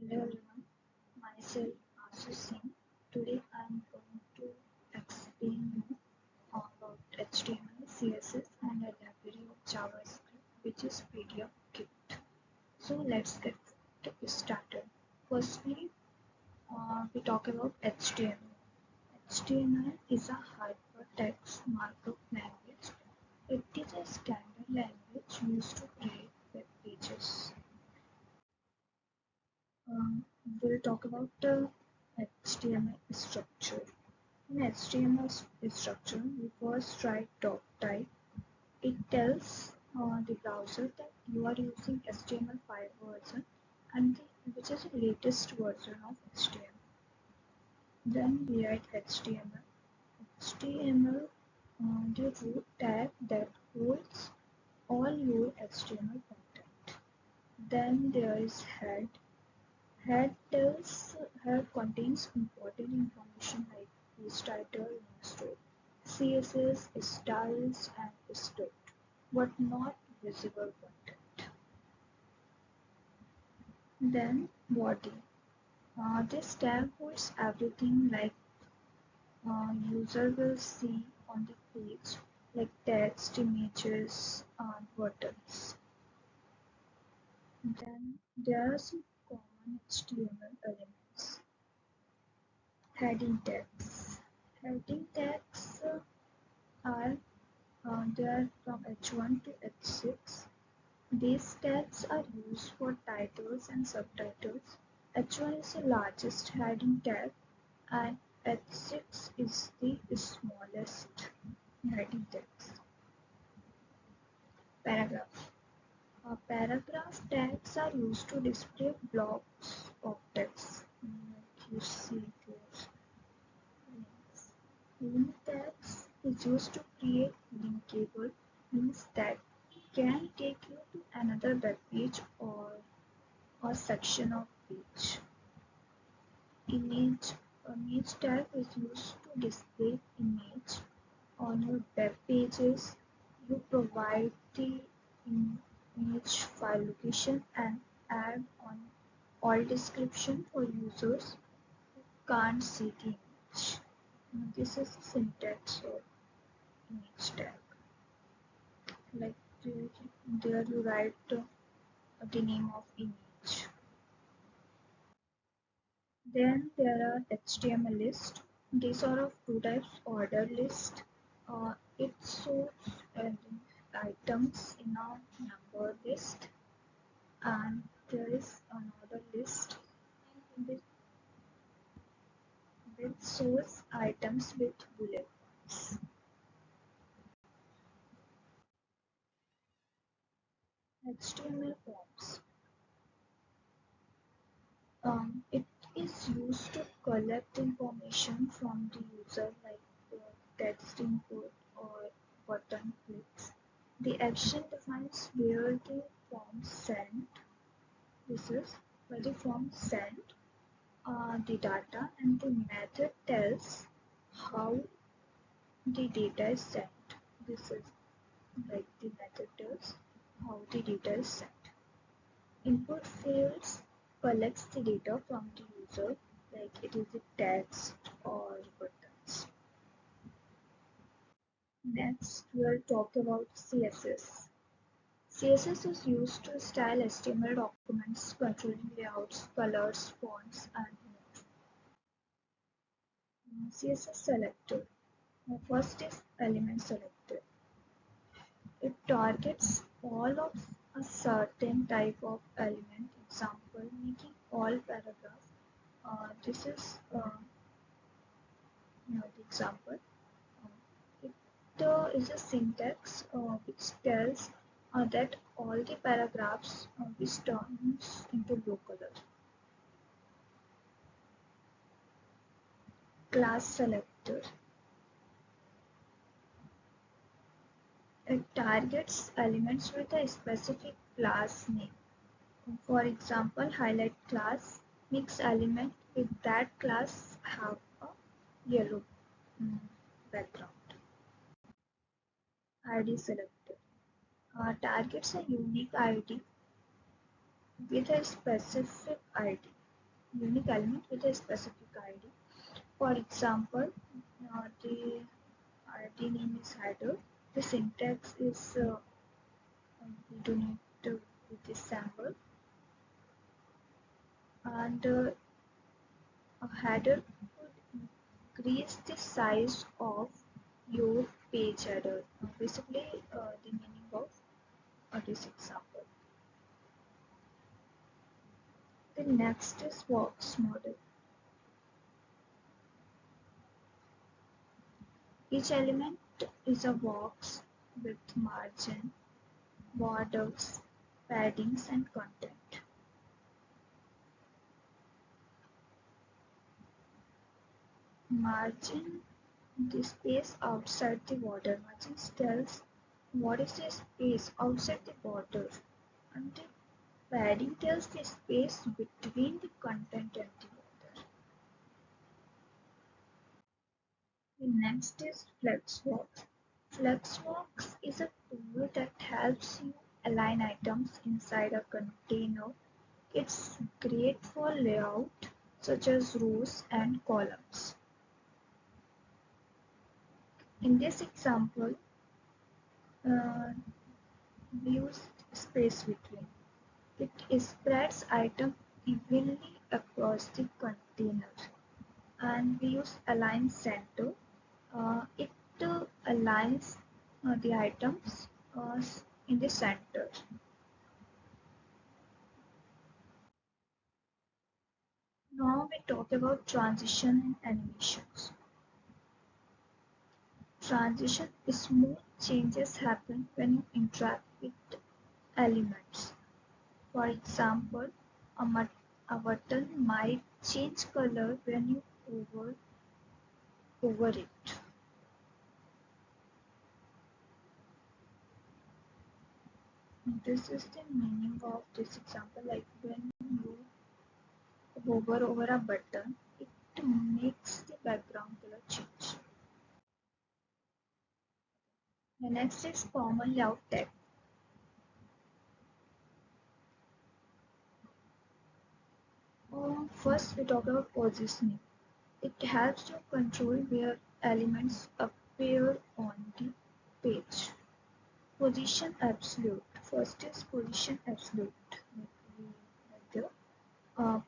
Hello everyone, myself Singh. Today I am going to explain you about HTML, CSS and a library of JavaScript which is PDF Kit. So let's get started. Firstly, we talk about HTML. HTML is a hypertext markup language. It is a standard language used to create web pages. We'll talk about the HTML structure. In HTML structure, we first write dot type. It tells the browser that you are using HTML5 version and which is the latest version of HTML. Then we write HTML. HTML, the root tag that holds all your HTML content. Then there is head. Head contains important information like page title, news story, CSS, styles, and script, but not visible content. Then body. This tag holds everything like user will see on the page, like text, images, and buttons. Then there are some common HTML elements. Heading tags. Heading tags are there from H1 to H6. These tags are used for titles and subtitles. H1 is the largest heading tag and H6 is the smallest heading tags. Paragraph. Paragraph tags are used to display blocks of text. Like you see this. Link tags is used to create linkable links that can take you to another web page or a section of page. Image tag is used to display image on your web pages. You provide the image file location and add on all description for users who can't see the image. This is the syntax of image tag. Like there you write the name of image. Then there are HTML list. These are of two types: order list. It shows items in a number list, and there is another list which, which shows items with bullet points. HTML forms. It is used to collect information from the user like text input or button clicks. The action defines where the form sent. This is where the form sent the data, and the method tells how the data is sent. This is like the method tells how the data is sent. Input fields collects the data from the user, like it is the text or buttons. Next, we'll talk about CSS. CSS is used to style HTML documents, controlling layouts, colors, fonts, and more. CSS selector. First is element selector. It targets all of a certain type of element, example, making all paragraphs. This is the example. It is a syntax which tells that all the paragraphs which turns into blue color. Class selector. It targets elements with a specific class name. For example, highlight class makes element with that class have a yellow background. ID selector targets a unique ID with a specific ID. unique element with a specific ID. For example, the ID name is header. The syntax is we do need to with this sample, and a header would increase the size of your page header. Basically, the meaning of this example. The next is box model. Each element is a box with margin, borders, paddings, and content. Margin, the space outside the border. Margins tells what is the space outside the border, and the padding tells the space between the content and the border. The next is Flexbox. Flexbox is a tool that helps you align items inside a container. It's great for layout such as rows and columns. In this example, uh, we use space between. It spreads items evenly across the container. And we use align center. It aligns the items in the center. Now we talk about transition and animations. Transition smooth changes happen when you interact with elements. For example, a button might change color when you over it. This is the meaning of this example. Like when you hover over a button, it makes the background color change. The next is common layout tag. First, we talk about positioning. It helps you control where elements appear on the page. Position absolute. First is position absolute. Like there.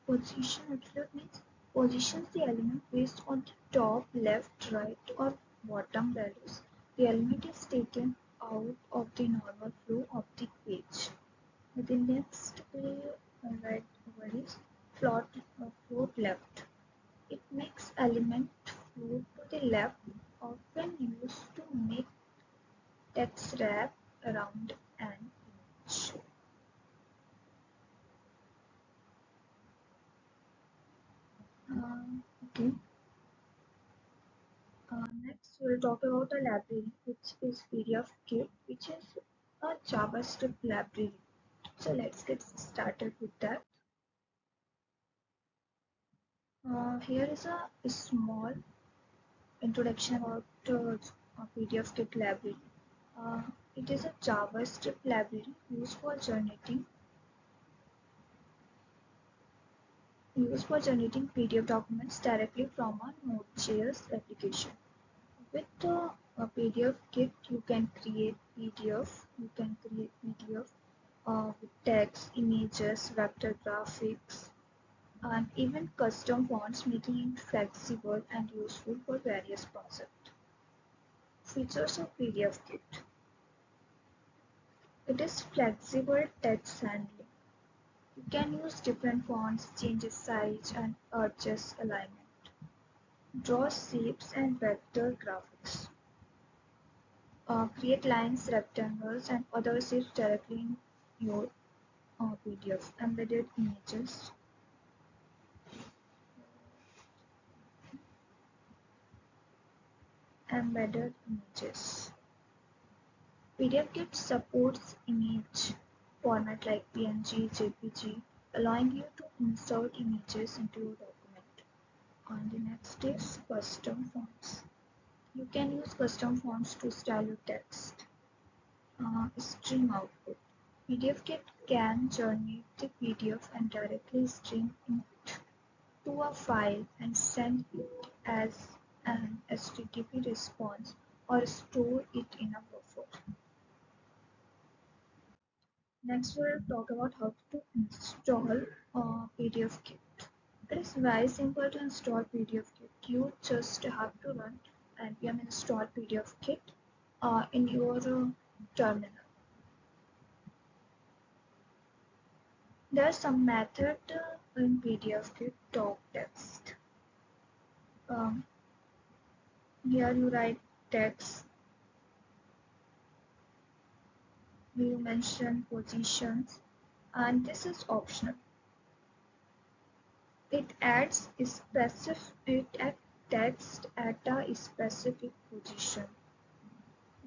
Position absolute means positions the element based on the top, left, right, or bottom values. The element is taken out of the normal flow of the page. The next right over is float, float left. It makes element float to the left, often used to make text wrap around an image. Okay. Next, we'll talk about a library, which is PDF-Kit, which is a JavaScript library. So let's get started with that. Here is a small introduction about PDF-Kit library. Uh, it is a JavaScript library used for generating PDF documents directly from a Node.js application. With a PDF kit, you can create PDF. You can create PDF with text, images, vector graphics, and even custom fonts, making it flexible and useful for various projects. Features of PDF kit. It is flexible text handling. You can use different fonts, change size, and adjust alignment. Draw shapes and vector graphics. Create lines, rectangles, and other shapes directly in your PDF. Embedded images. PDFKit supports image format like PNG, JPG, allowing you to insert images into your document. On the next is custom fonts. You can use custom fonts to style your text. Stream output. PDFKit can generate the PDF and directly stream it. to a file and send it as an HTTP response or store it in a buffer. Next, we'll talk about how to install PDF-Kit. It is very simple to install PDF-Kit. You just have to run npm install PDF-Kit in your terminal. There's some method in PDF-Kit doc text. Um, Here you write text, you mention positions, and this is optional. It adds text at a specific position.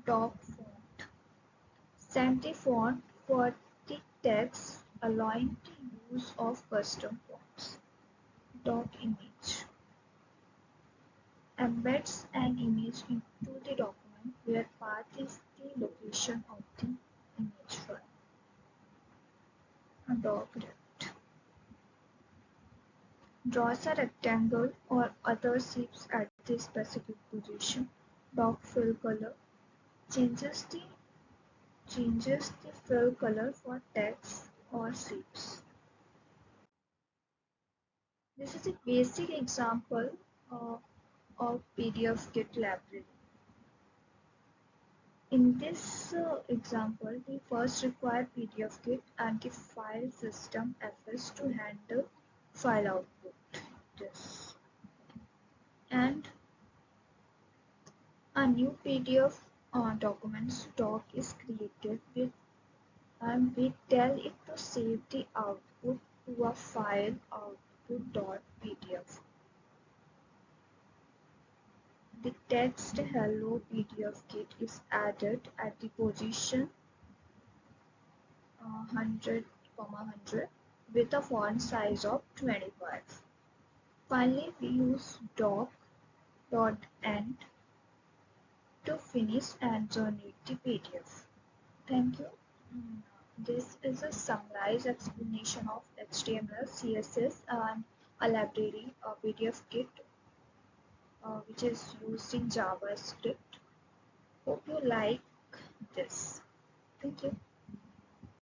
Doc font. Set the font for the text, allowing the use of custom fonts. Doc image. Embeds an image into the document where path is the location of the image file. A doc rect. Draws a rectangle or other shapes at the specific position. Doc fill color. Changes the fill color for text or shapes. This is a basic example uh, of PDF-Kit library. In this example, we first require PDF-Kit and the file system FS to handle file output. This. And a new PDF document stock is created with, and we tell it to save the output to a file output.pdf. The text hello PDF-Kit is added at the position 100, 100 with a font size of 25. Finally, we use doc.end to finish and generate the PDF. Thank you. This is a summarized explanation of HTML, CSS, and a library, a PDF-Kit, which is used in JavaScript. Hope you like this. Thank you.